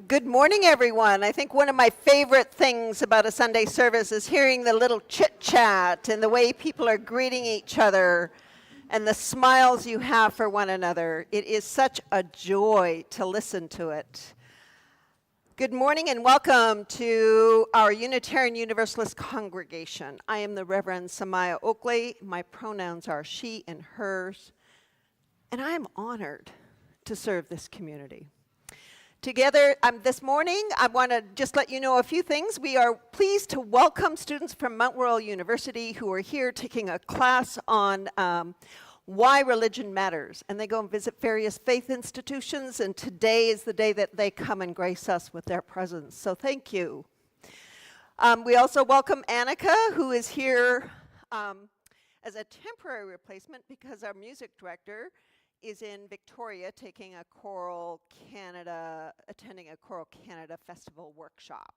Good morning, everyone. I think one of my favorite things about a Sunday service is hearing the little chit-chat and the way people are greeting each other and the smiles you have for one another. It is such a joy to listen to it. Good morning and welcome to our Unitarian Universalist congregation. I am the Reverend Samaya Oakley. My pronouns are she and hers, and I am honored to serve this community. Together this morning, I want to just let you know a few things. We are pleased to welcome students from Mount Royal University who are here taking a class on why religion matters. And they go and visit various faith institutions, and today is the day that they come and grace us with their presence. So thank you. We also welcome Annika, who is here as a temporary replacement because our music director is in Victoria attending a Choral Canada Festival workshop.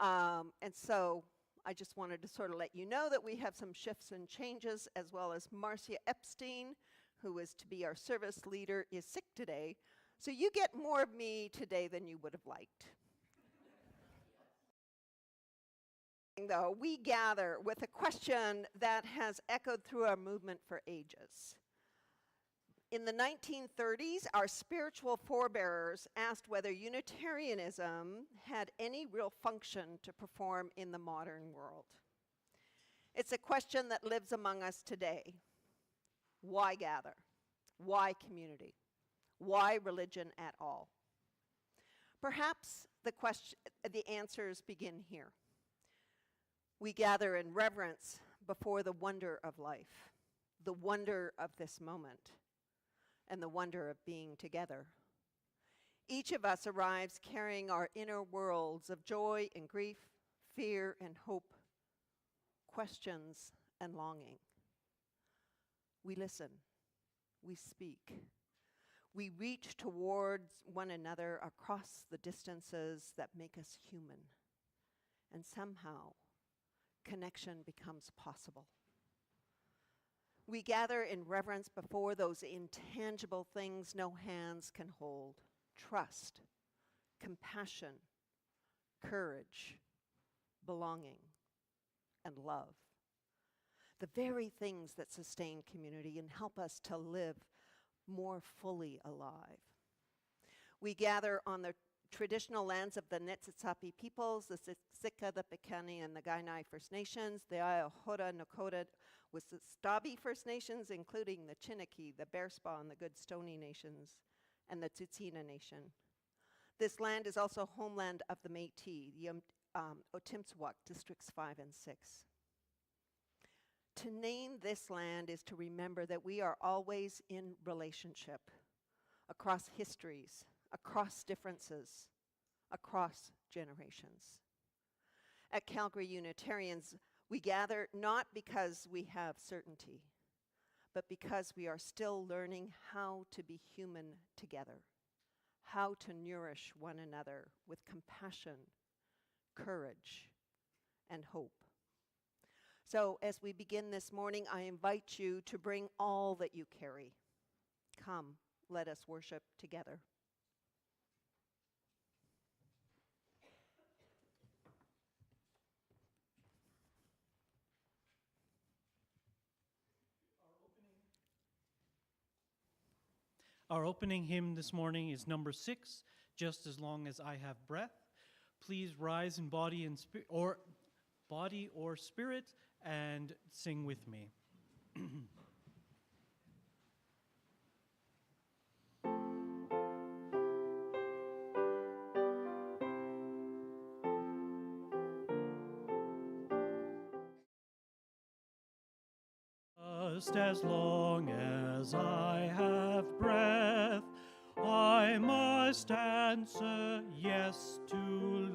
And so I just wanted to sort of let you know that we have some shifts and changes, as well as Marcia Epstein, who is to be our service leader, is sick today. So you get more of me today than you would have liked. Though we gather with a question that has echoed through our movement for ages. In the 1930s, our spiritual forebearers asked whether Unitarianism had any real function to perform in the modern world. It's a question that lives among us today. Why gather? Why community? Why religion at all? Perhaps the answers begin here. We gather in reverence before the wonder of life, the wonder of this moment, and the wonder of being together. Each of us arrives carrying our inner worlds of joy and grief, fear and hope, questions and longing. We listen, we speak, we reach towards one another across the distances that make us human, and somehow connection becomes possible. We gather in reverence before those intangible things no hands can hold: trust, compassion, courage, belonging, and love. The very things that sustain community and help us to live more fully alive. We gather on the traditional lands of the Netsitsapi peoples, the Siksika, the Piikani, and the Kainai First Nations, the Iahota, Nakota, with the Stabi First Nations, including the Chiniki, the Bearspaw, and the Good Stony Nations, and the Tsuut'ina Nation. This land is also homeland of the Métis, the Otimtswak, Districts 5 and 6. To name this land is to remember that we are always in relationship, across histories, across differences, across generations. At Calgary Unitarians, we gather not because we have certainty, but because we are still learning how to be human together, how to nourish one another with compassion, courage, and hope. So as we begin this morning, I invite you to bring all that you carry. Come, let us worship together. Our opening hymn this morning is number 6, Just As Long As I Have Breath. Please rise in body or spirit and sing with me. Just as long as I have breath, I must answer yes to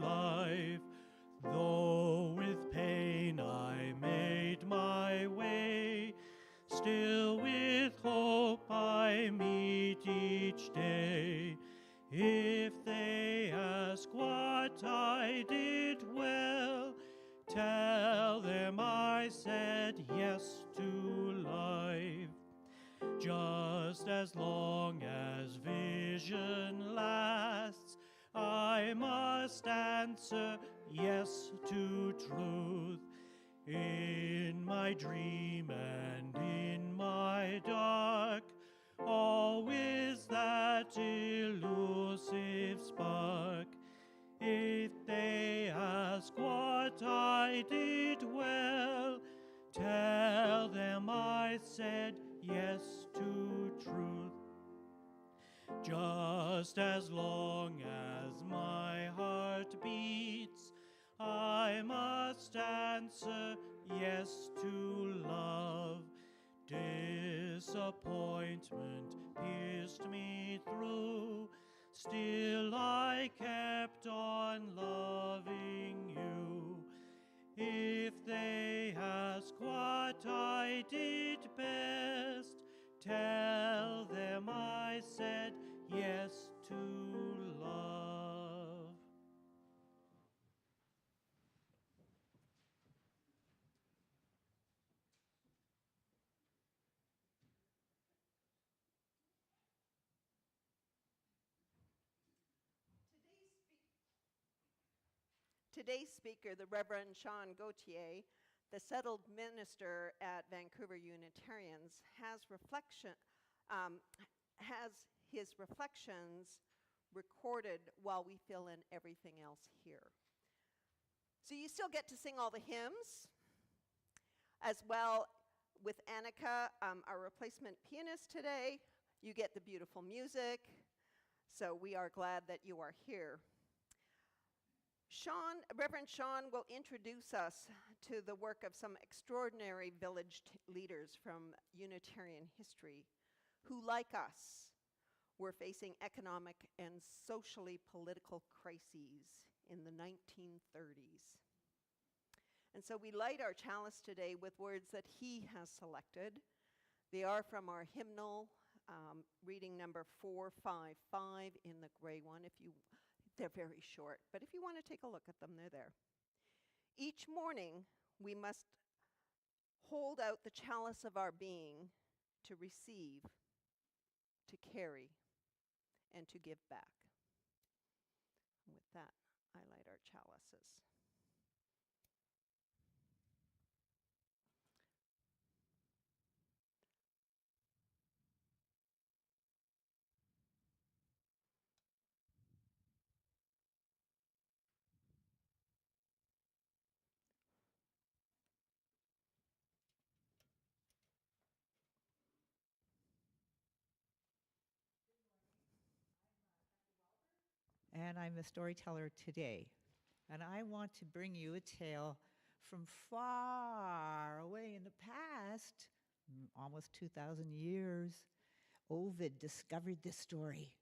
life. Though with pain I made my way, still with hope I meet each day. If they ask what I did well, tell them I said yes to life. Just as long as vision lasts, I must answer yes to truth. In my dream and in my dark, always that elusive spark. If they ask what I did well, tell them I said yes to truth. Just as long as my heart beats, I must answer yes to love. Disappointment pierced me through, still I kept on loving you. If they ask what I did best, tell them I said yes to love. Today's speaker, the Reverend Sean Gauthier, the settled minister at Vancouver Unitarians, has his reflections recorded while we fill in everything else here. So you still get to sing all the hymns, as well with Annika, our replacement pianist today. You get the beautiful music, so we are glad that you are here. Reverend Sean will introduce us to the work of some extraordinary village leaders from Unitarian history who, like us, were facing economic and socially political crises in the 1930s. And so we light our chalice today with words that he has selected. They are from our hymnal, reading number 455 in the gray one. They're very short, but if you want to take a look at them, they're there. Each morning, we must hold out the chalice of our being to receive, to carry, and to give back. And with that, I light our chalices. And I'm a storyteller today. And I want to bring you a tale from far away in the past, almost 2,000 years. Ovid discovered this story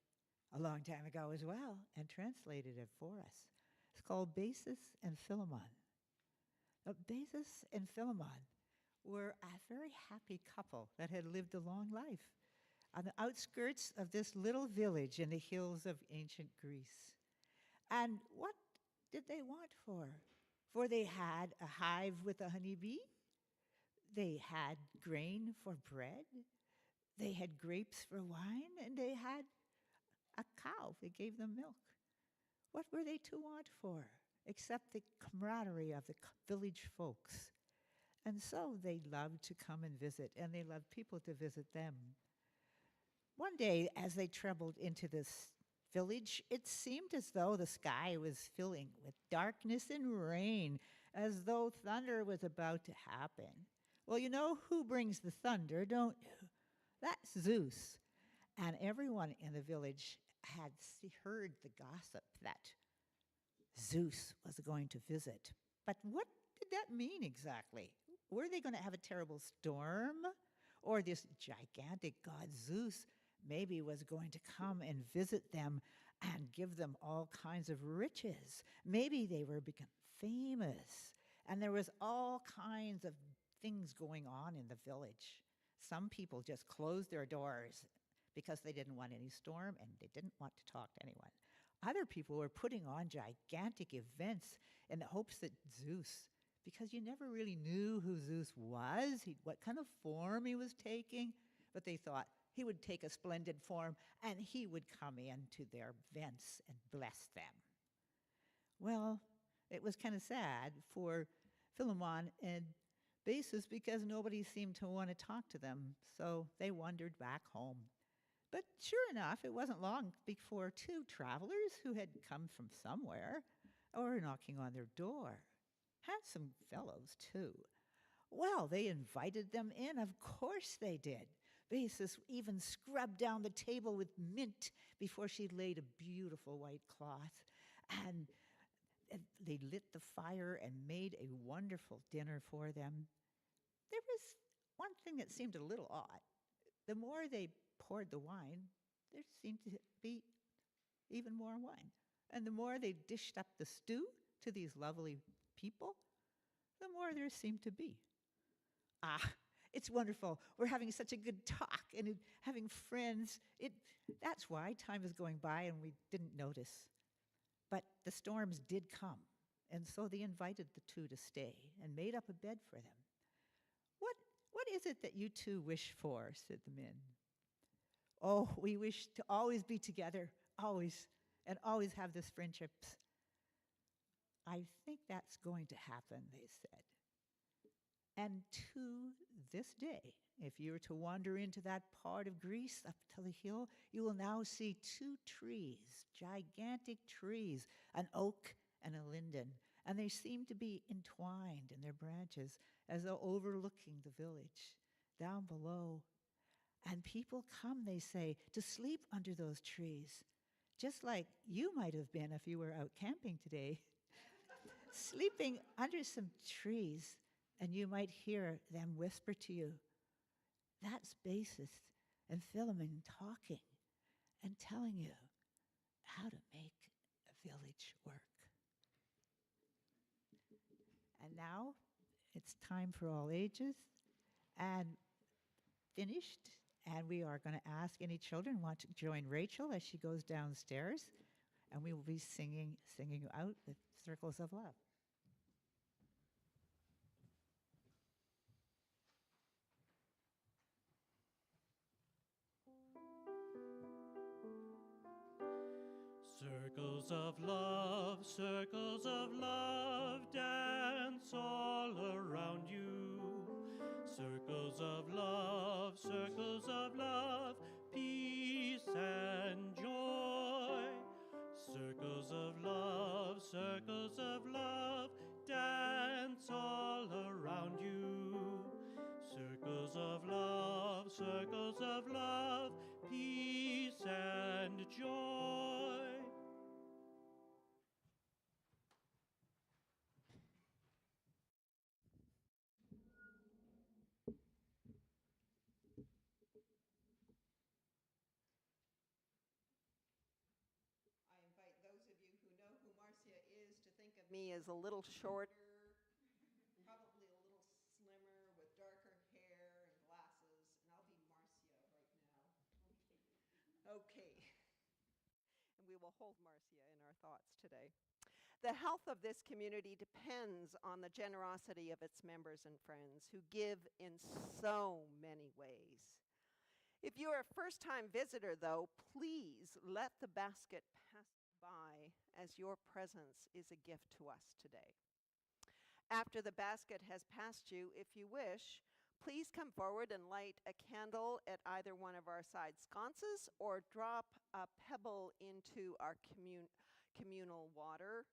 a long time ago as well and translated it for us. It's called Bacchus and Philemon. Bacchus and Philemon were a very happy couple that had lived a long life on the outskirts of this little village in the hills of ancient Greece. And what did they want for? For they had a hive with a honeybee, they had grain for bread, they had grapes for wine, and they had a cow that gave them milk. What were they to want for, except the camaraderie of the village folks? And so they loved to come and visit, and they loved people to visit them. One day, as they traveled into this village, it seemed as though the sky was filling with darkness and rain, as though thunder was about to happen. Well, you know who brings the thunder, don't you? That's Zeus. And everyone in the village had heard the gossip that Zeus was going to visit. But what did that mean exactly? Were they going to have a terrible storm? Or this gigantic god Zeus maybe was going to come and visit them and give them all kinds of riches. Maybe they were become famous. And there was all kinds of things going on in the village. Some people just closed their doors because they didn't want any storm and they didn't want to talk to anyone. Other people were putting on gigantic events in the hopes that Zeus, because you never really knew who Zeus was, what kind of form he was taking, but they thought He would take a splendid form, and he would come into their vents and bless them. Well, it was kind of sad for Philemon and Basis because nobody seemed to want to talk to them, so they wandered back home. But sure enough, it wasn't long before two travelers who had come from somewhere were knocking on their door. Handsome fellows, too. Well, they invited them in. Of course they did. Basis even scrubbed down the table with mint before she laid a beautiful white cloth. And they lit the fire and made a wonderful dinner for them. There was one thing that seemed a little odd. The more they poured the wine, there seemed to be even more wine. And the more they dished up the stew to these lovely people, the more there seemed to be. Ah, it's wonderful. We're having such a good talk and having friends. That's why time is going by and we didn't notice. But the storms did come, and so they invited the two to stay and made up a bed for them. What is it that you two wish for? Said the men. Oh, we wish to always be together, always, and always have this friendships. I think that's going to happen, they said. And to this day, if you were to wander into that part of Greece up to the hill, you will now see two trees, gigantic trees, an oak and a linden, and they seem to be entwined in their branches as though overlooking the village down below. And people come, they say, to sleep under those trees, just like you might have been if you were out camping today, sleeping under some trees, and you might hear them whisper to you. That's Basis and Philemon talking and telling you how to make a village work. And now it's time for all ages and finished. And we are going to ask any children want to join Rachel as she goes downstairs. And we will be singing out the Circles of Love. Circles of love, dance all around you. Circles of love, peace and joy. Circles of love, dance all around you. Circles of love, peace and joy. I invite those of you who know who Marcia is to think of me as a little shorter, probably a little slimmer with darker hair and glasses, and I'll be Marcia right now. Okay. And we will hold Marcia in our thoughts today. The health of this community depends on the generosity of its members and friends who give in so many ways. If you are a first-time visitor, though, please let the basket pass by as your presence is a gift to us today. After the basket has passed you, if you wish, please come forward and light a candle at either one of our side sconces or drop a pebble into our communal water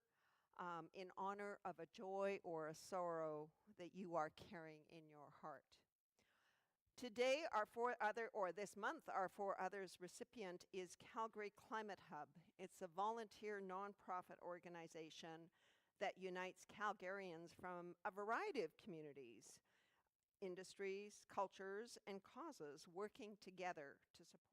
in honor of a joy or a sorrow that you are carrying in your heart. Today, this month, our For Others recipient is Calgary Climate Hub. It's a volunteer nonprofit organization that unites Calgarians from a variety of communities, industries, cultures, and causes working together to support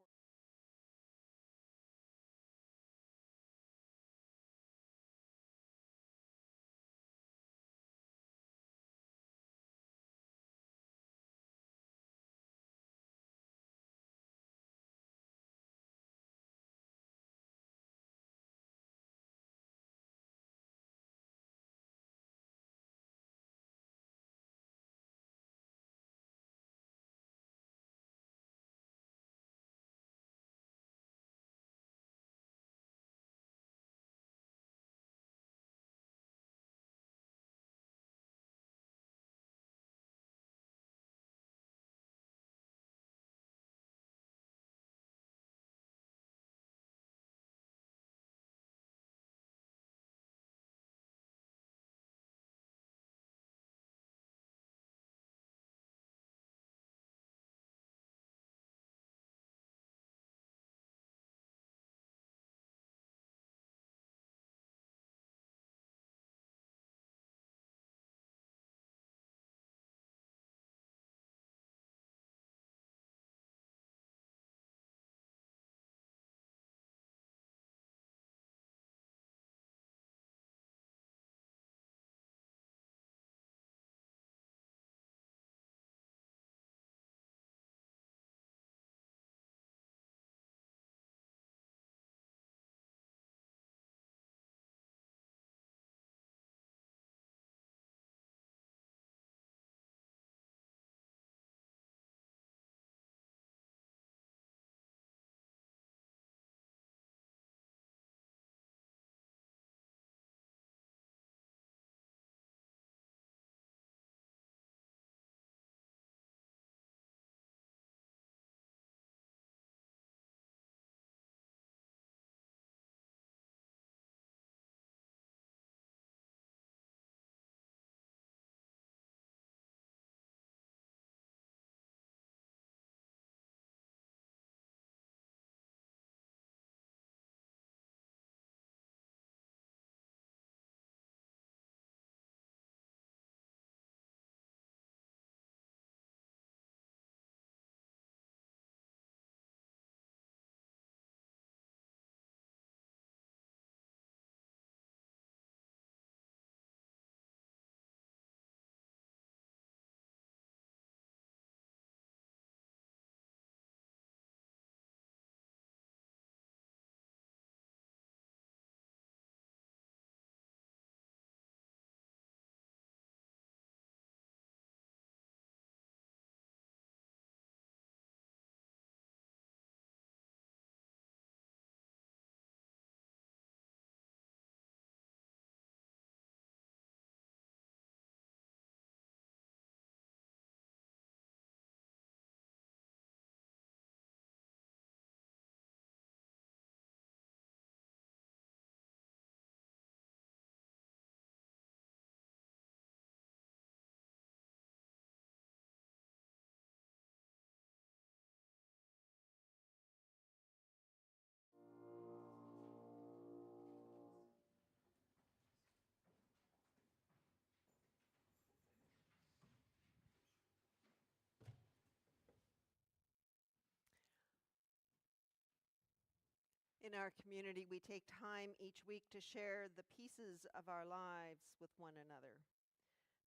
In our community, we take time each week to share the pieces of our lives with one another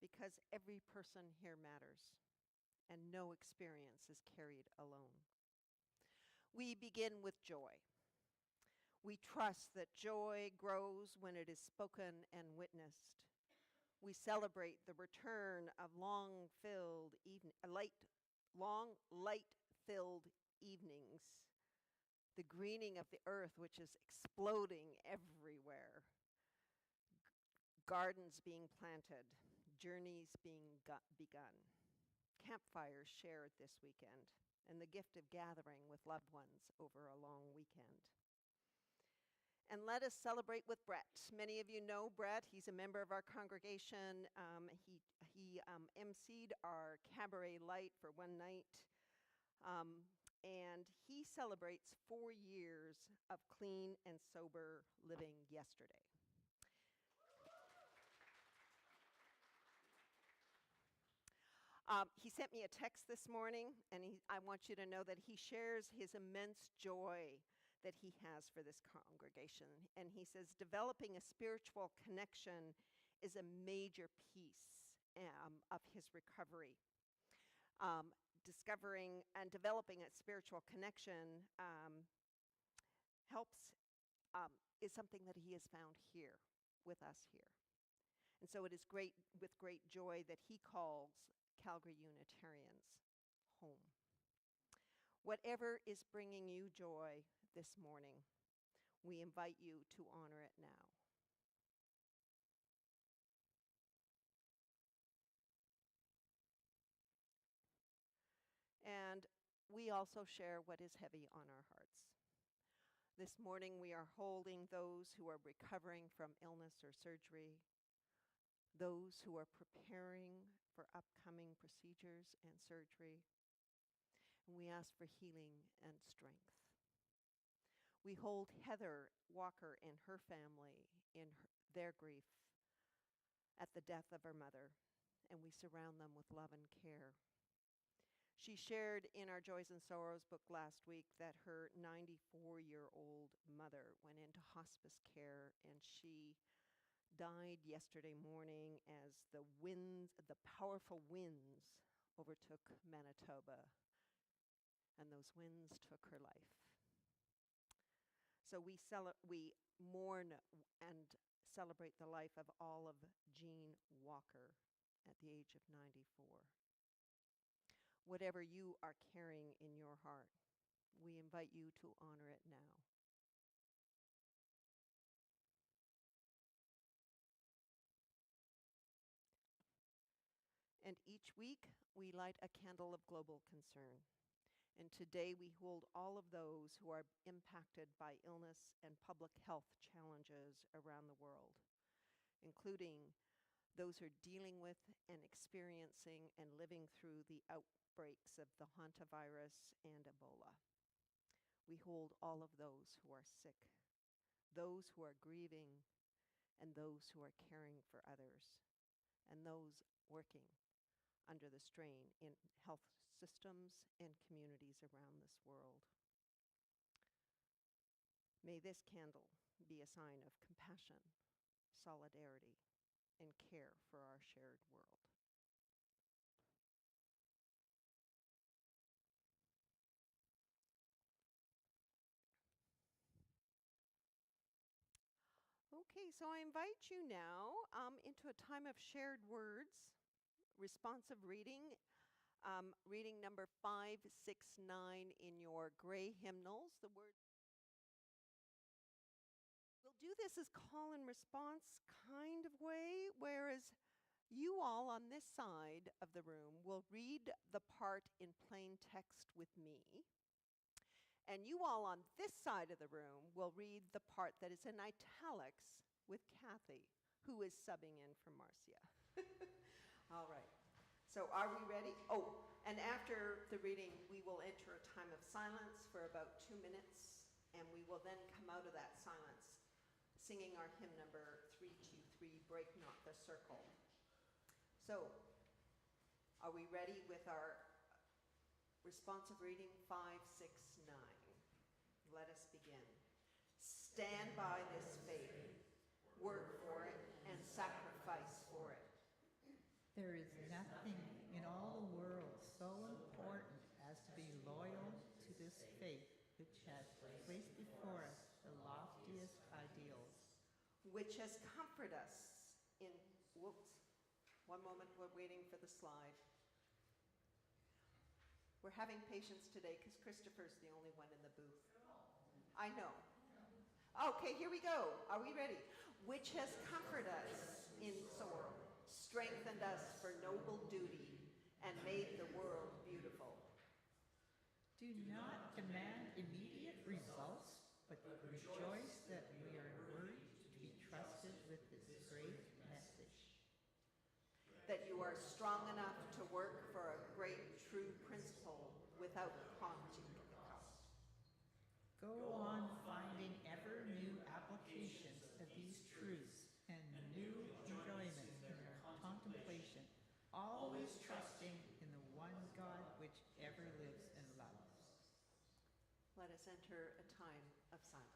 because every person here matters and no experience is carried alone. We begin with joy. We trust that joy grows when it is spoken and witnessed. We celebrate the return of long, light-filled evenings, the greening of the earth, which is exploding everywhere, gardens being planted, journeys being begun, campfires shared this weekend, and the gift of gathering with loved ones over a long weekend. And let us celebrate with Brett. Many of you know Brett. He's a member of our congregation. He emceed our Cabaret Light for one night. And he celebrates 4 years of clean and sober living yesterday. He sent me a text this morning, and I want you to know that he shares his immense joy that he has for this congregation. And he says, developing a spiritual connection is a major piece of his recovery. Discovering and developing a spiritual connection is something that he has found here with us here. And so it is with great joy that he calls Calgary Unitarians home. Whatever is bringing you joy this morning, we invite you to honor it now. And we also share what is heavy on our hearts. This morning we are holding those who are recovering from illness or surgery, those who are preparing for upcoming procedures and surgery, and we ask for healing and strength. We hold Heather Walker and her family in their grief at the death of her mother, and we surround them with love and care. She shared in our Joys and Sorrows book last week that her 94-year-old mother went into hospice care, and she died yesterday morning as the powerful winds overtook Manitoba, and those winds took her life. So we mourn and celebrate the life of Olive Jean Walker at the age of 94. Whatever you are carrying in your heart, we invite you to honor it now. And each week, we light a candle of global concern. And today we hold all of those who are impacted by illness and public health challenges around the world, including those who are dealing with and experiencing and living through the outbreaks of the hantavirus and Ebola. We hold all of those who are sick, those who are grieving, and those who are caring for others, and those working under the strain in health systems and communities around this world. May this candle be a sign of compassion, solidarity, and care for our shared world. Okay, so I invite you now into a time of shared words, responsive reading. Reading number 569 in your gray hymnals. We'll do this as call and response kind of way, whereas you all on this side of the room will read the part in plain text with me, and you all on this side of the room will read the part that is in italics with Kathy, who is subbing in for Marcia. All right. So are we ready? Oh, and after the reading, we will enter a time of silence for about 2 minutes, and we will then come out of that silence singing our hymn number 323, Break Not the Circle. So, are we ready with our responsive reading 569? Let us begin. Stand by this faith, work for it, and sacrifice for it. There is nothing in all the world so important as to be loyal to this faith which has placed before us the loftiest ideals. Which has comforted us in, whoops, one moment, we're waiting for the slide. We're having patience today because Christopher's the only one in the booth. I know. Okay, here we go. Are we ready? Which has comforted us in sorrow, strengthened us for noble duty, and made the world beautiful. Do not demand immediate results, but rejoice that we are worthy to be trusted with this great message. That you are strong enough to work for a great true principle without counting the cost. Go on finding ever new applications of these truths and new enjoyments in your contemplation, always trusting in the one God which ever lives and loves. Let us enter a time of silence.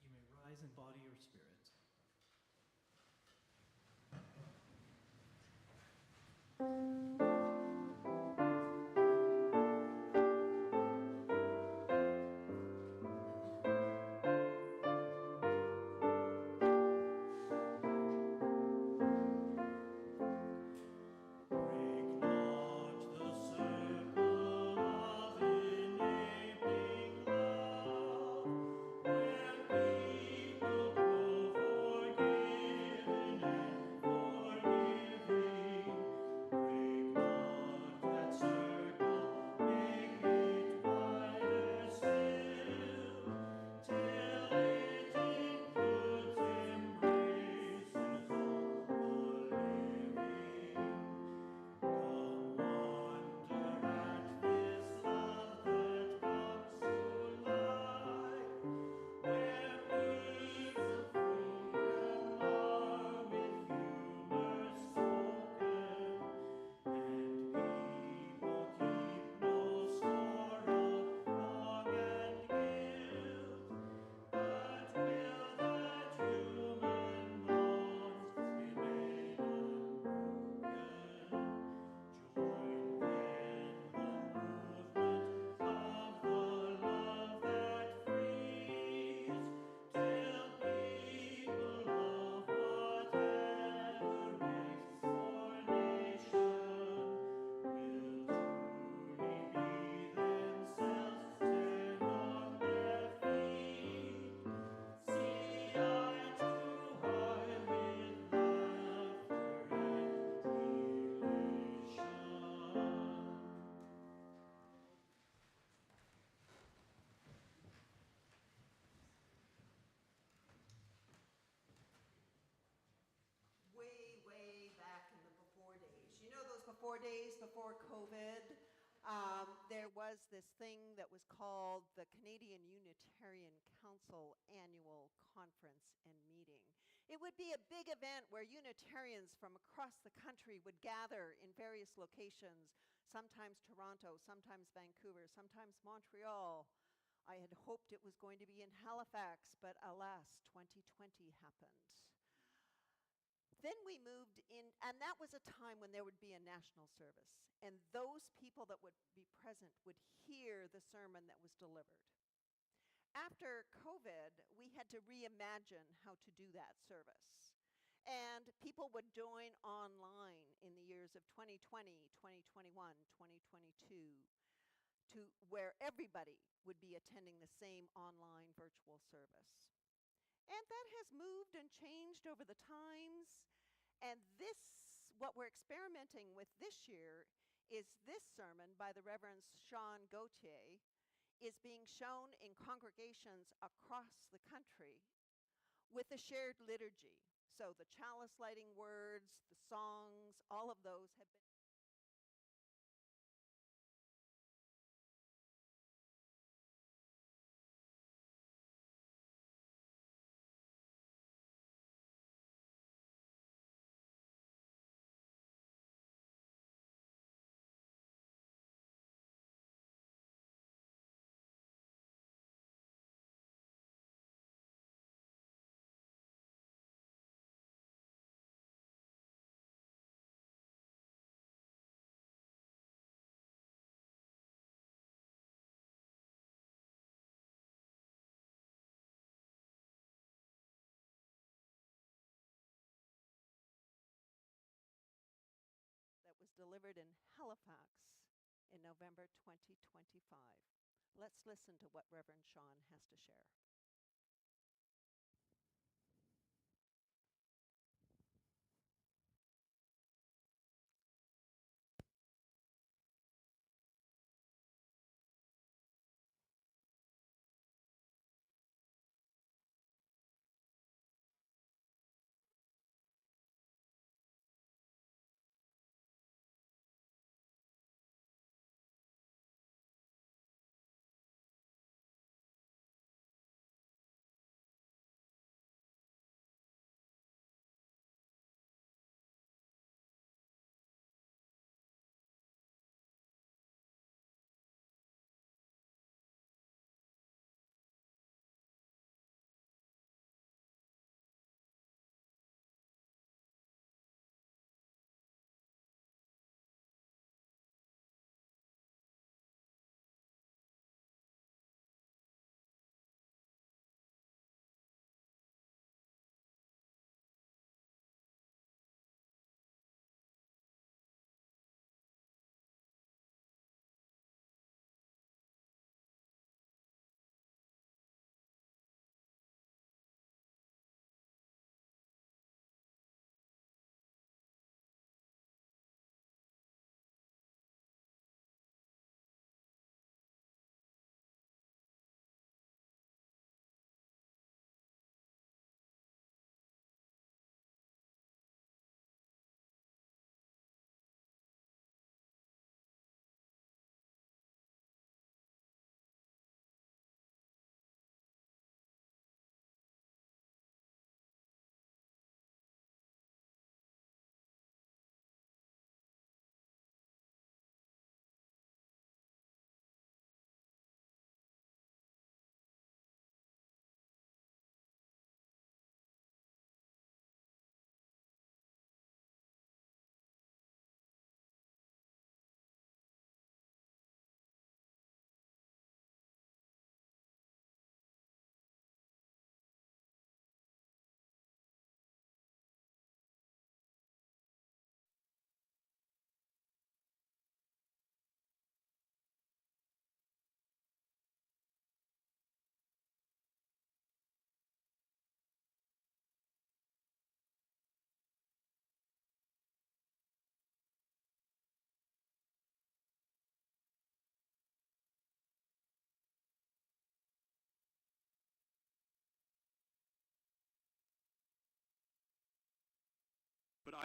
You may rise in body or spirit. Break not the circle of enabling love, where people grow forgiven and forgiving. Break 4 days before COVID, there was this thing that was called the Canadian Unitarian Council Annual Conference and Meeting. It would be a big event where Unitarians from across the country would gather in various locations, sometimes Toronto, sometimes Vancouver, sometimes Montreal. I had hoped it was going to be in Halifax, but alas, 2020 happened. Then we moved in, and that was a time when there would be a national service, and those people that would be present would hear the sermon that was delivered. After COVID, we had to reimagine how to do that service. And people would join online in the years of 2020, 2021, 2022, to where everybody would be attending the same online virtual service. And that has moved and changed over the times. And what we're experimenting with this year is this sermon by the Reverend Sean Gauthier is being shown in congregations across the country with a shared liturgy. So the chalice lighting words, the songs, all of those have been that was delivered in Halifax in November 2025. Let's listen to what Reverend Sean has to share.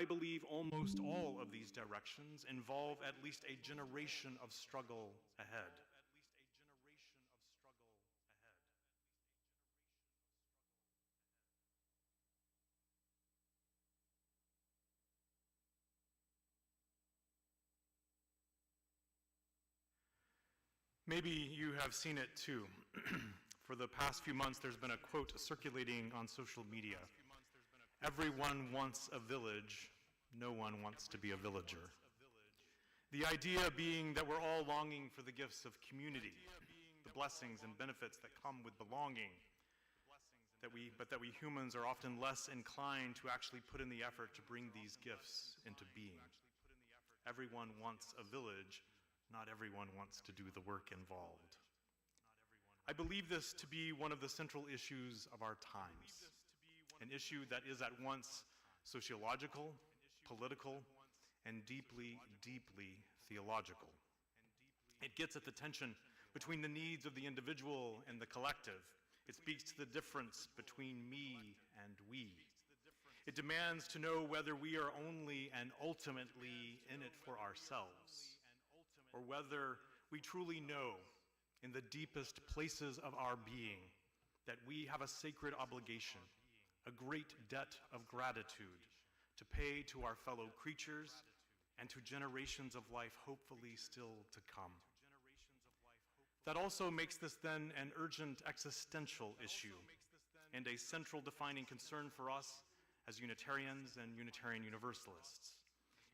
I believe almost all of these directions involve at least a generation of struggle ahead. Maybe you have seen it too. For the past few months, there's been a quote circulating on social media. Everyone wants a village, no one wants to be a villager. The idea being that we're all longing for the gifts of community, the blessings and benefits that come with belonging, but that we humans are often less inclined to actually put in the effort to bring these gifts into being. Everyone wants a village, not everyone wants to do the work involved. I believe this to be one of the central issues of our times, an issue that is at once sociological, political, and deeply, deeply theological. It gets at the tension between the needs of the individual and the collective. It speaks to the difference between me and we. It demands to know whether we are only and ultimately in it for ourselves, or whether we truly know in the deepest places of our being that we have a sacred obligation, a great debt of gratitude to pay to our fellow creatures and to generations of life hopefully still to come. That also makes this then an urgent existential issue and a central defining concern for us as Unitarians and Unitarian Universalists,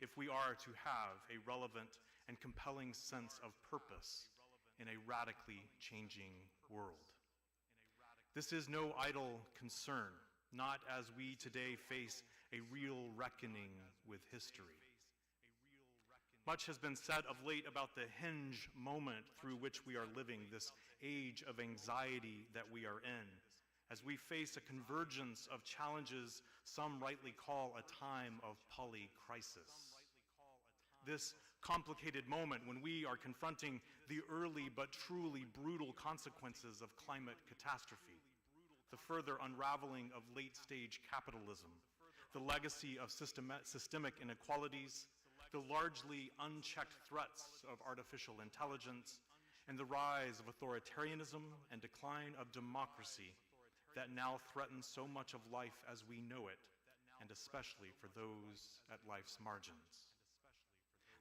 if we are to have a relevant and compelling sense of purpose in a radically changing world. This is no idle concern, not as we today face a real reckoning with history. Much has been said of late about the hinge moment through which we are living, this age of anxiety that we are in, as we face a convergence of challenges some rightly call a time of polycrisis. This complicated moment when we are confronting the early but truly brutal consequences of climate catastrophe, the further unraveling of late-stage capitalism, the legacy of systemic inequalities, the largely unchecked threats of artificial intelligence, and the rise of authoritarianism and decline of democracy that now threaten so much of life as we know it, and especially for those at life's margins.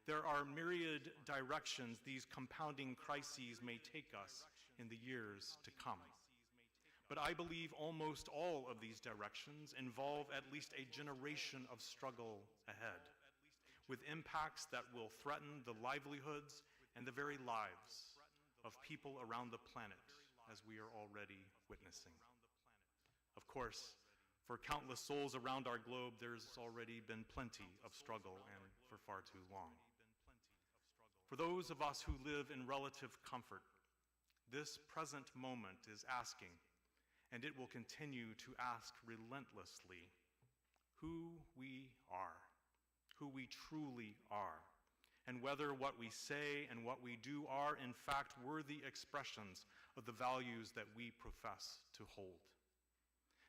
There are myriad directions these compounding crises may take us in the years to come. But I believe almost all of these directions involve at least a generation of struggle ahead, with impacts that will threaten the livelihoods and the very lives of people around the planet, as we are already witnessing. Of course, for countless souls around our globe, there's already been plenty of struggle, and for far too long. For those of us who live in relative comfort, this present moment is asking, and it will continue to ask relentlessly, who we are, who we truly are, and whether what we say and what we do are in fact worthy expressions of the values that we profess to hold.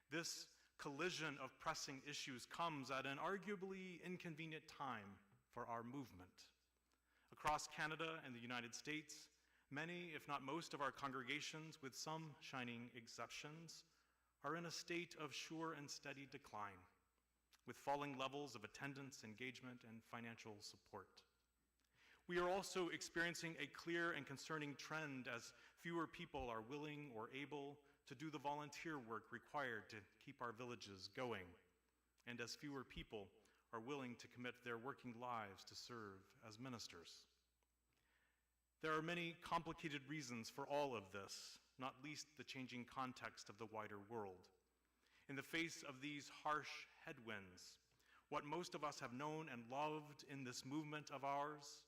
This collision of pressing issues comes at an arguably inconvenient time for our movement. Across Canada and the United States, many, if not most, of our congregations, with some shining exceptions, are in a state of sure and steady decline, with falling levels of attendance, engagement, and financial support. We are also experiencing a clear and concerning trend as fewer people are willing or able to do the volunteer work required to keep our villages going, and as fewer people are willing to commit their working lives to serve as ministers. There are many complicated reasons for all of this, not least the changing context of the wider world. In the face of these harsh headwinds, what most of us have known and loved in this movement of ours,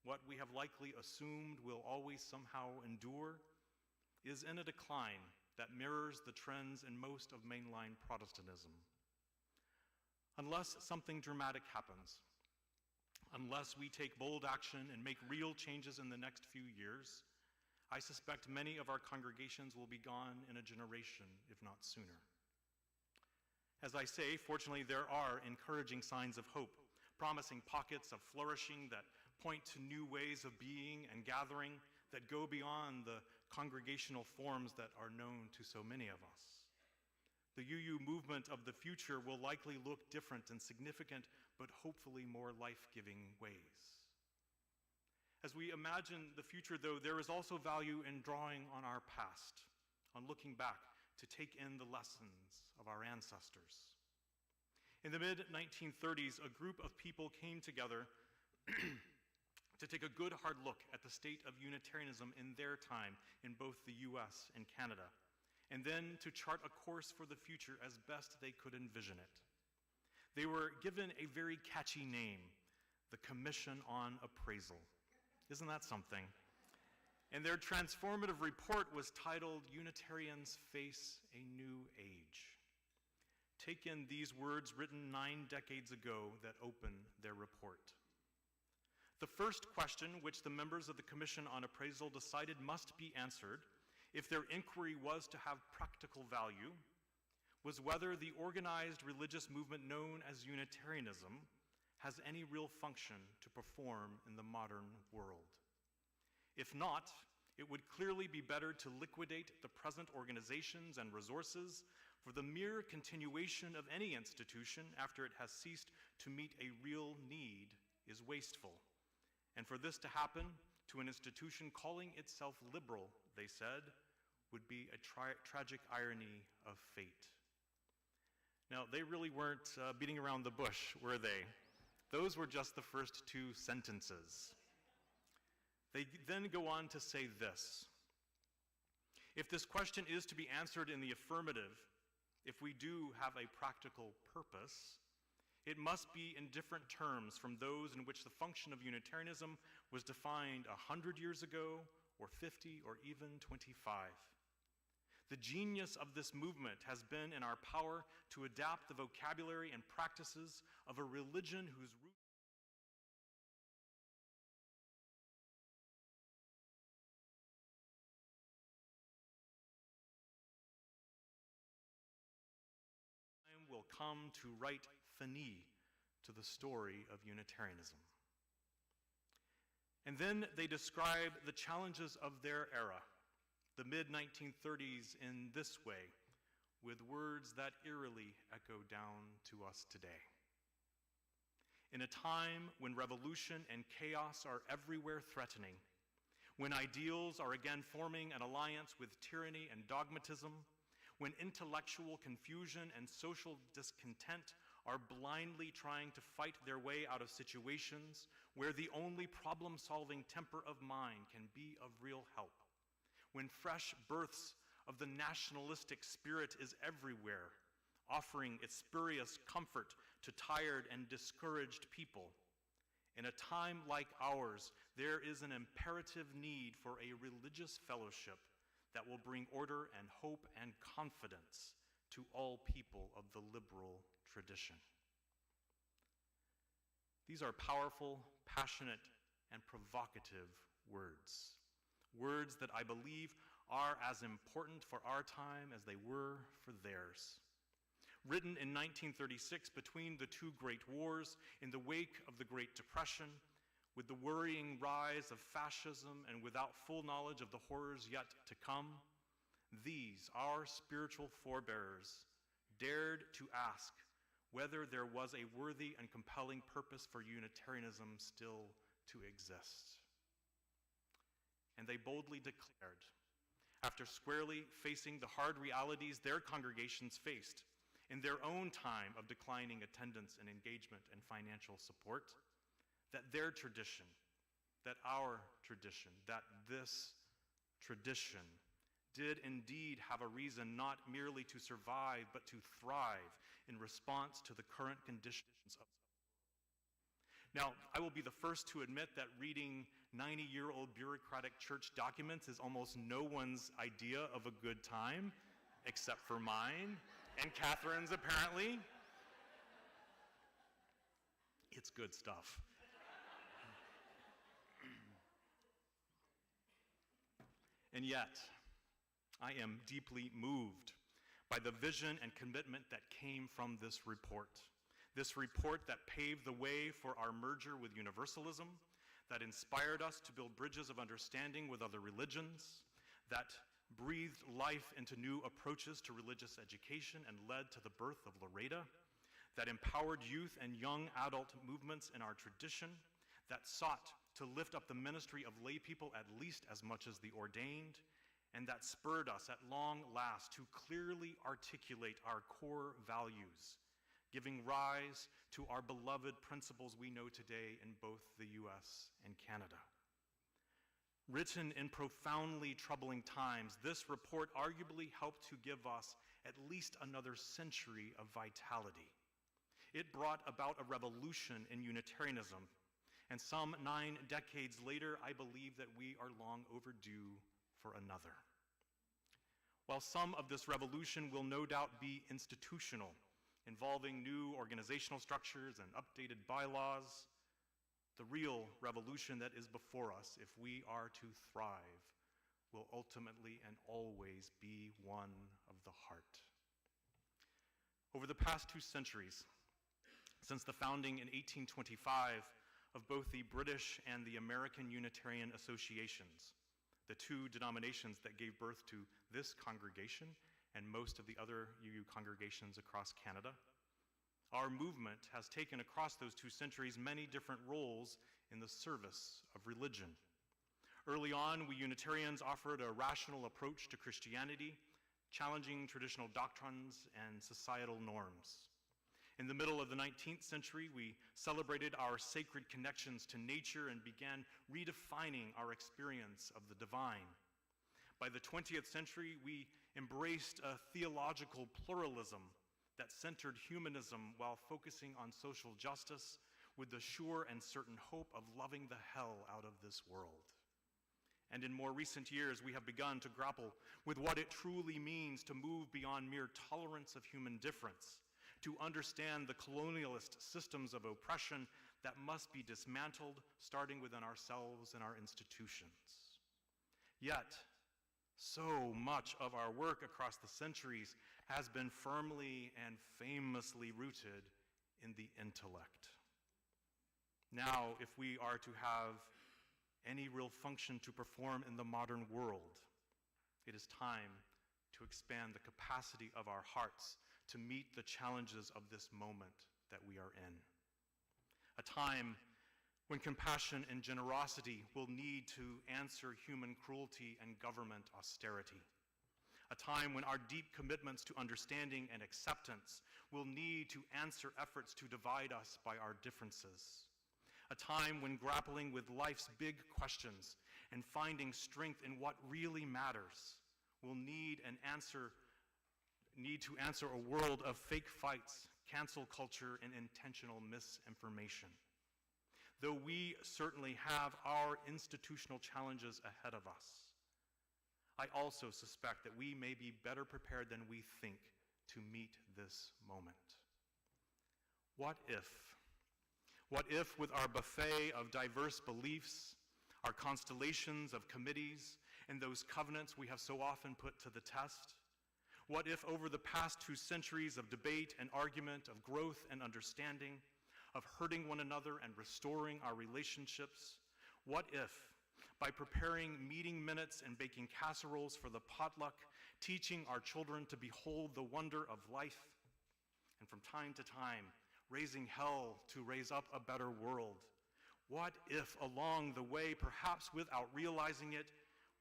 what we have likely assumed will always somehow endure, is in a decline that mirrors the trends in most of mainline Protestantism. Unless something dramatic happens, unless we take bold action and make real changes in the next few years, I suspect many of our congregations will be gone in a generation, if not sooner. As I say, fortunately, there are encouraging signs of hope, promising pockets of flourishing that point to new ways of being and gathering that go beyond the congregational forms that are known to so many of us. The UU movement of the future will likely look different in significant, but hopefully more life-giving ways. As we imagine the future, though, there is also value in drawing on our past, on looking back to take in the lessons of our ancestors. In the mid-1930s, a group of people came together to take a good hard look at the state of Unitarianism in their time in both the US and Canada, and then to chart a course for the future as best they could envision it. They were given a very catchy name, the Commission on Appraisal. Isn't that something? And their transformative report was titled, Unitarians Face a New Age. Take in these words written 9 decades ago that open their report. The first question which the members of the Commission on Appraisal decided must be answered, if their inquiry was to have practical value, was whether the organized religious movement known as Unitarianism has any real function to perform in the modern world. If not, it would clearly be better to liquidate the present organizations and resources, for the mere continuation of any institution after it has ceased to meet a real need is wasteful. And for this to happen to an institution calling itself liberal, they said, would be a tragic irony of fate. Now, they really weren't beating around the bush, were they? Those were just the first 2 sentences. They then go on to say this: if this question is to be answered in the affirmative, if we do have a practical purpose, it must be in different terms from those in which the function of Unitarianism was defined 100 years ago, or 50, or even 25. The genius of this movement has been in our power to adapt the vocabulary and practices of a religion whose roots will come to write finis to the story of Unitarianism. And then they describe the challenges of their era, the mid-1930s, in this way, with words that eerily echo down to us today. In a time when revolution and chaos are everywhere threatening, when ideals are again forming an alliance with tyranny and dogmatism, when intellectual confusion and social discontent are blindly trying to fight their way out of situations where the only problem-solving temper of mind can be of real help, when fresh births of the nationalistic spirit is everywhere, offering its spurious comfort to tired and discouraged people, in a time like ours, there is an imperative need for a religious fellowship that will bring order and hope and confidence to all people of the liberal tradition. These are powerful, passionate, and provocative words. Words that I believe are as important for our time as they were for theirs. Written in 1936 between the 2 great wars, in the wake of the Great Depression, with the worrying rise of fascism and without full knowledge of the horrors yet to come, these, our spiritual forebears, dared to ask whether there was a worthy and compelling purpose for Unitarianism still to exist. And they boldly declared, after squarely facing the hard realities their congregations faced in their own time of declining attendance and engagement and financial support, that their tradition, that our tradition, that this tradition did indeed have a reason not merely to survive, but to thrive in response to the current conditions of. Now, I will be the first to admit that reading 90-year-old bureaucratic church documents is almost no one's idea of a good time, except for mine, and Catherine's apparently. It's good stuff. And yet, I am deeply moved by the vision and commitment that came from this report. This report that paved the way for our merger with universalism, that inspired us to build bridges of understanding with other religions, that breathed life into new approaches to religious education and led to the birth of Loretta, that empowered youth and young adult movements in our tradition, that sought to lift up the ministry of lay people at least as much as the ordained, and that spurred us at long last to clearly articulate our core values, giving rise to our beloved principles we know today in both the US and Canada. Written in profoundly troubling times, this report arguably helped to give us at least another century of vitality. It brought about a revolution in Unitarianism, and some 9 decades later, I believe that we are long overdue for another. While some of this revolution will no doubt be institutional, involving new organizational structures and updated bylaws, the real revolution that is before us, if we are to thrive, will ultimately and always be one of the heart. Over the past 2 centuries, since the founding in 1825 of both the British and the American Unitarian Associations, the 2 denominations that gave birth to this congregation and most of the other UU congregations across Canada, our movement has taken across those 2 centuries many different roles in the service of religion. Early on, we Unitarians offered a rational approach to Christianity, challenging traditional doctrines and societal norms. In the middle of the 19th century, we celebrated our sacred connections to nature and began redefining our experience of the divine. By the 20th century, we embraced a theological pluralism that centered humanism while focusing on social justice with the sure and certain hope of loving the hell out of this world. And in more recent years, we have begun to grapple with what it truly means to move beyond mere tolerance of human difference, to understand the colonialist systems of oppression that must be dismantled, starting within ourselves and our institutions. Yet, so much of our work across the centuries has been firmly and famously rooted in the intellect. Now, if we are to have any real function to perform in the modern world, it is time to expand the capacity of our hearts to meet the challenges of this moment that we are in. A time when compassion and generosity will need to answer human cruelty and government austerity. A time when our deep commitments to understanding and acceptance will need to answer efforts to divide us by our differences. A time when grappling with life's big questions and finding strength in what really matters will need to answer a world of fake fights, cancel culture, and intentional misinformation. Though we certainly have our institutional challenges ahead of us, I also suspect that we may be better prepared than we think to meet this moment. What if with our buffet of diverse beliefs, our constellations of committees, and those covenants we have so often put to the test, what if over the past 2 centuries of debate and argument, of growth and understanding, of hurting one another and restoring our relationships, what if, by preparing meeting minutes and baking casseroles for the potluck, teaching our children to behold the wonder of life, and from time to time, raising hell to raise up a better world, what if along the way, perhaps without realizing it,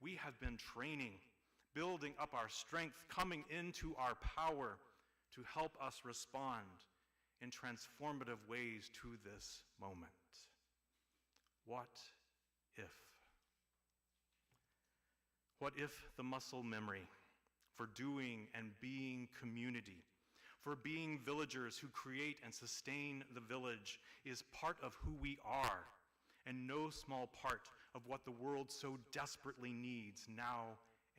we have been training, building up our strength, coming into our power to help us respond in transformative ways to this moment? What if? What if the muscle memory for doing and being community, for being villagers who create and sustain the village, is part of who we are and no small part of what the world so desperately needs now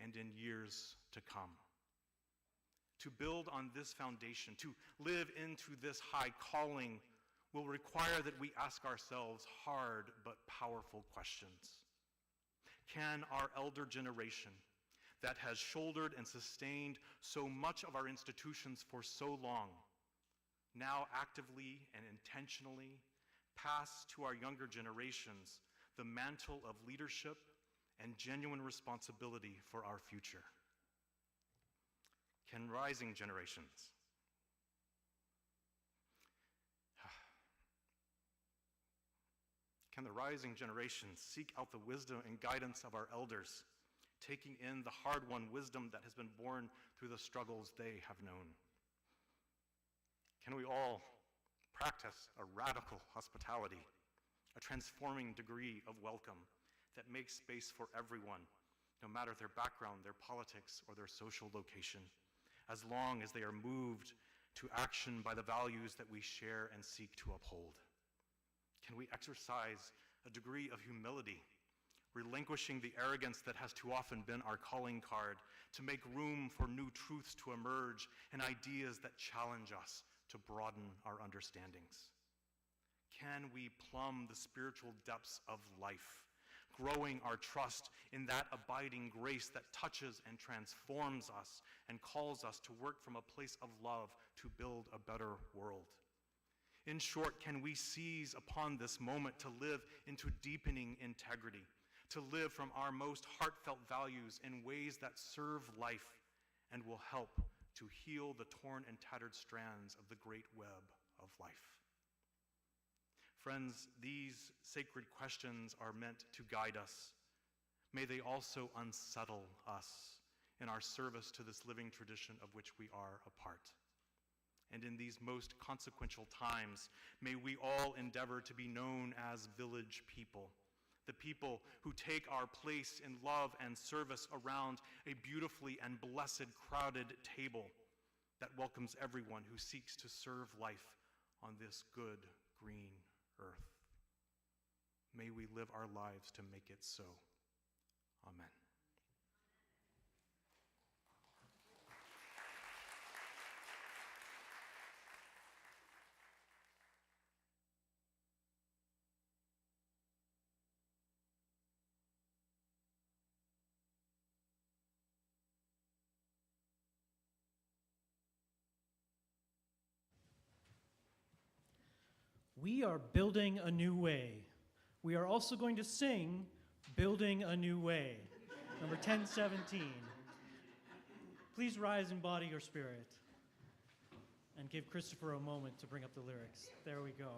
and in years to come? To build on this foundation, to live into this high calling, will require that we ask ourselves hard but powerful questions. Can our elder generation, that has shouldered and sustained so much of our institutions for so long, now actively and intentionally pass to our younger generations the mantle of leadership and genuine responsibility for our future. Can rising generations Can the rising generations seek out the wisdom and guidance of our elders, taking in the hard-won wisdom that has been born through the struggles they have known? Can we all practice a radical hospitality, a transforming degree of welcome that makes space for everyone, no matter their background, their politics, or their social location, as long as they are moved to action by the values that we share and seek to uphold? Can we exercise a degree of humility, relinquishing the arrogance that has too often been our calling card, to make room for new truths to emerge and ideas that challenge us to broaden our understandings? Can we plumb the spiritual depths of life, growing our trust in that abiding grace that touches and transforms us and calls us to work from a place of love to build a better world? In short, can we seize upon this moment to live into deepening integrity, to live from our most heartfelt values in ways that serve life and will help to heal the torn and tattered strands of the great web of life? Friends, these sacred questions are meant to guide us. May they also unsettle us in our service to this living tradition of which we are a part. And in these most consequential times, may we all endeavor to be known as village people, the people who take our place in love and service around a beautifully and blessed crowded table that welcomes everyone who seeks to serve life on this good green earth. May we live our lives to make it so. Amen. We are building a new way. We are also going to sing Building a New Way, number 1017. Please rise in body or spirit and give Christopher a moment to bring up the lyrics. There we go.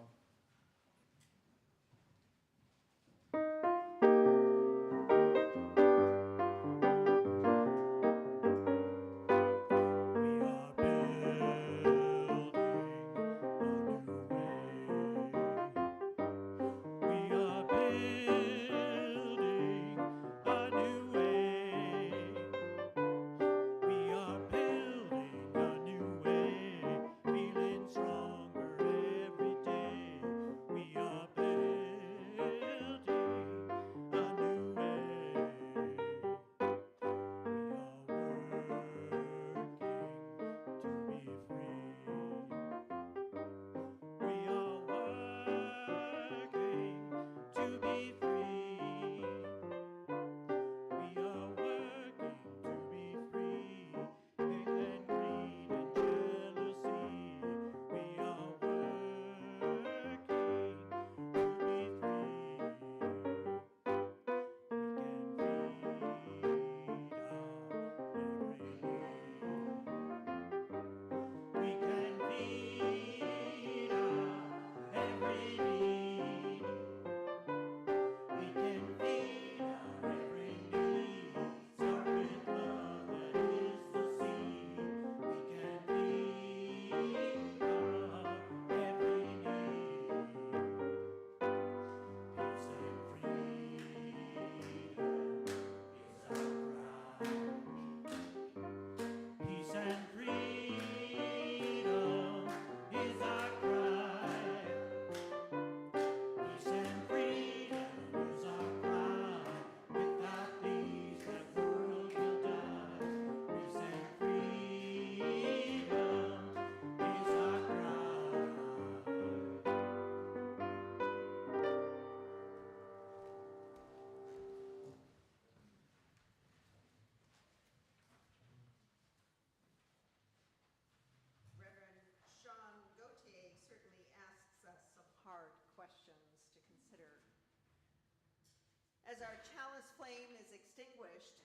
As our chalice flame is extinguished,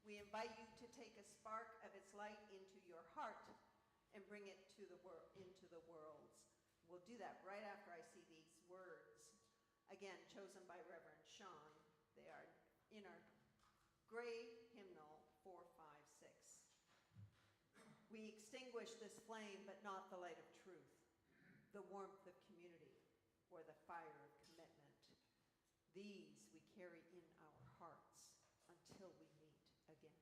we invite you to take a spark of its light into your heart and bring it to into the world's. We'll do that right after I see these words, again chosen by Reverend Sean. They are in our gray hymnal 456. We extinguish this flame, but not the light of truth, the warmth of community, or the fire of commitment. These we carry in our hearts until we meet again.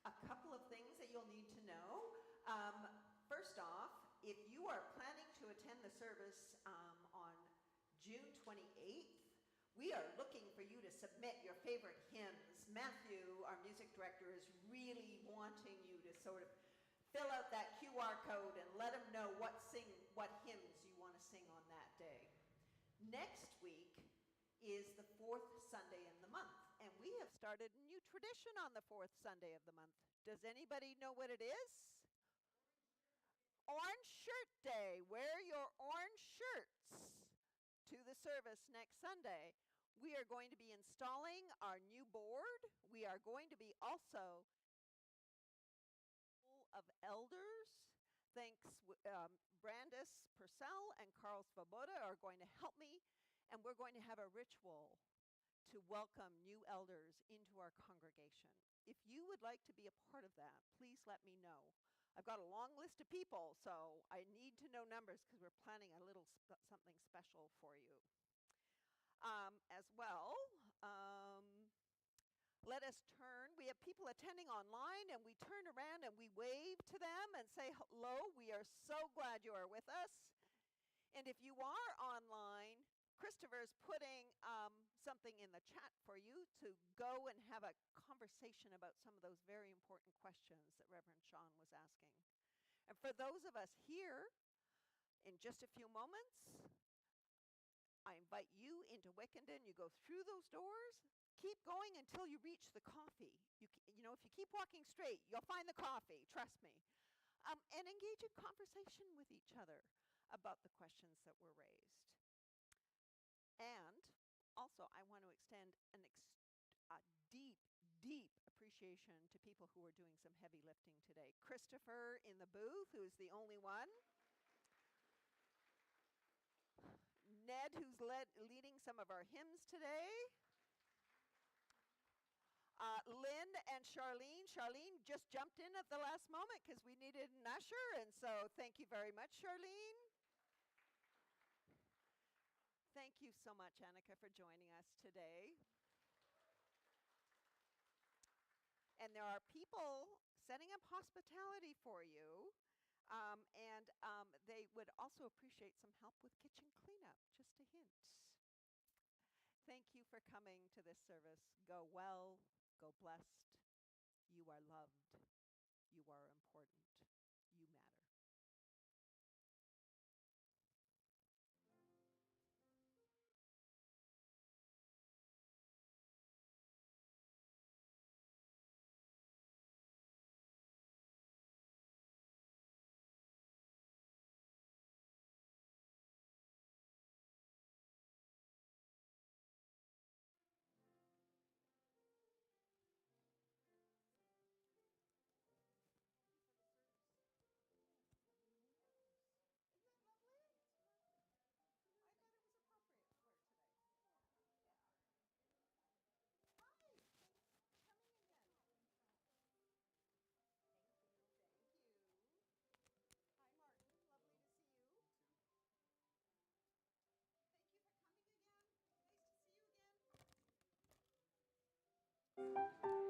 A couple of things that you'll need to know. First off, if you are planning to attend the service on June 28th, we are looking for you to submit your favorite hymns. Matthew, our music director, is really wanting you to sort of fill out that QR code and let him know what hymns you want to sing on that day. Next week is the fourth Sunday in the month, and we have started a new tradition on the fourth Sunday of the month. Does anybody know what it is? Orange Shirt Day. Wear your orange shirts to the service next Sunday. We are going to be installing our new board. We are going to be also full of elders. Thanks, Brandis Purcell and Carl Svoboda are going to help me, and we're going to have a ritual to welcome new elders into our congregation. If you would like to be a part of that, please let me know. I've got a long list of people, so I need to know numbers because we're planning a little something special for you. As well, let us turn. We have people attending online, and we turn around and we wave to them and say hello. We are so glad you are with us. And if you are online, Christopher is putting something in the chat for you to go and have a conversation about some of those very important questions that Reverend Sean was asking. And for those of us here, in just a few moments, I invite you into Wickenden. You go through those doors, keep going until you reach the coffee. You know, if you keep walking straight, you'll find the coffee, trust me. And engage in conversation with each other about the questions that were raised. And also, I want to extend a deep, deep appreciation to people who are doing some heavy lifting today. Christopher in the booth, who is the only one. Ned, who's leading some of our hymns today. Lynn and Charlene. Charlene just jumped in at the last moment because we needed an usher, and so thank you very much, Charlene. Thank you so much, Annika, for joining us today. And there are people setting up hospitality for you, and they would also appreciate some help with kitchen cleanup, just a hint. Thank you for coming to this service. Go well, go blessed. You are loved. You are important. You matter. Thank you for coming again. Nice to see you again.